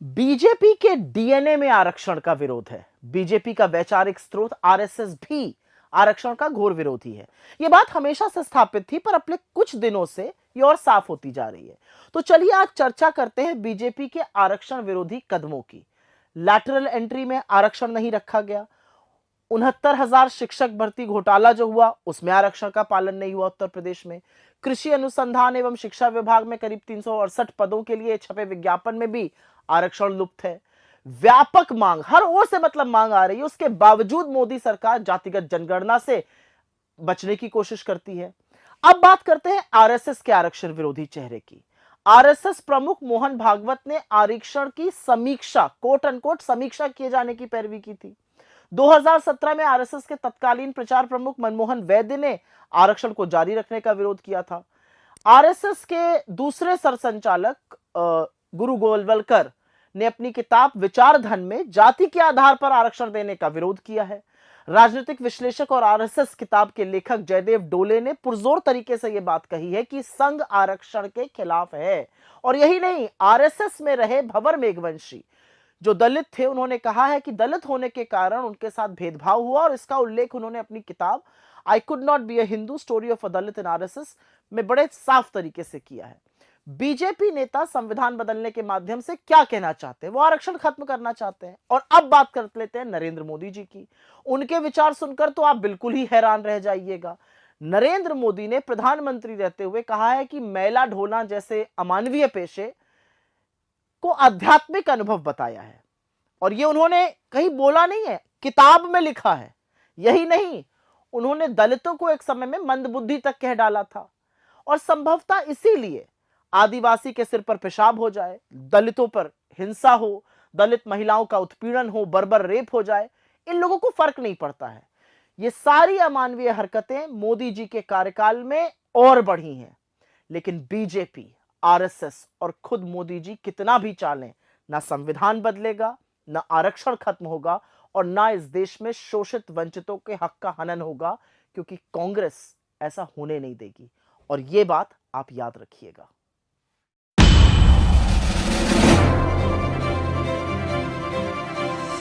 BJP के DNA में आरक्षण का विरोध है। बीजेपी का वैचारिक स्रोत आरएसएस भी आरक्षण का घोर विरोधी है। यह बात हमेशा से स्थापित थी, पर अगले कुछ दिनों से ये और साफ होती जा रही है। तो चलिए आज चर्चा करते हैं बीजेपी के आरक्षण विरोधी कदमों की। लैटरल एंट्री में आरक्षण नहीं रखा गया। 69,000 शिक्षक भर्ती घोटाला जो हुआ, उसमें आरक्षण का पालन नहीं हुआ उत्तर प्रदेश में। कृषि अनुसंधान एवं शिक्षा विभाग में करीब 368 पदों के लिए छपे विज्ञापन में भी आरक्षण लुप्त है। व्यापक मांग, हर ओर से मतलब मांग आ रही है, उसके बावजूद मोदी सरकार जातिगत जनगणना से बचने की कोशिश करती है। अब बात करते हैं आरएसएस के आरक्षण विरोधी चेहरे की। आरएसएस प्रमुख मोहन भागवत ने आरक्षण की समीक्षा, कोट अनकोट समीक्षा किए जाने की पैरवी की थी। 2017 में आरएसएस के तत्कालीन प्रचार प्रमुख मनमोहन वैद्य ने आरक्षण को जारी रखने का विरोध किया था। आरएसएस के दूसरे सरसंचालक गुरु गोलवलकर ने अपनी किताब विचार धन में जाति के आधार पर आरक्षण देने का विरोध किया है। राजनीतिक विश्लेषक और आरएसएस किताब के लेखक जयदेव डोले ने पुरजोर तरीके से यह बात कही है कि संघ आरक्षण के खिलाफ है। और यही नहीं, आरएसएस में रहे भंवर मेघवंशी जो दलित थे, उन्होंने कहा है कि दलित होने के कारण उनके साथ भेदभाव हुआ, और इसका उल्लेख उन्होंने अपनी किताब I could not be a Hindu story of a Dalit in RSS में बड़े साफ तरीके से किया है। बीजेपी नेता संविधान बदलने के माध्यम से क्या कहना चाहते हैं? वो आरक्षण खत्म करना चाहते हैं। और अब बात कर लेते हैं नरेंद्र मोदी जी की। उनके विचार सुनकर तो आप बिल्कुल ही हैरान रह जाइएगा। नरेंद्र मोदी ने प्रधानमंत्री रहते हुए कहा है कि मैला ढोना जैसे अमानवीय पेशे को आध्यात्मिक अनुभव बताया है। और ये उन्होंने कहीं बोला नहीं है, किताब में लिखा है। यही नहीं, उन्होंने दलितों को एक समय में मंदबुद्धि तक कह डाला था। और संभवतः इसीलिए आदिवासी के सिर पर पेशाब हो जाए, दलितों पर हिंसा हो, दलित महिलाओं का उत्पीड़न हो, बर्बर रेप हो जाए, इन लोगों को फर्क नहीं पड़ता है। ये सारी अमानवीय हरकतें मोदी जी के कार्यकाल में और बढ़ी हैं। लेकिन बीजेपी, आरएसएस और खुद मोदी जी कितना भी चालें, ना संविधान बदलेगा, ना आरक्षण खत्म होगा, और ना इस देश में शोषित वंचितों के हक का हनन होगा, क्योंकि कांग्रेस ऐसा होने नहीं देगी। और यह बात आप याद रखिएगा।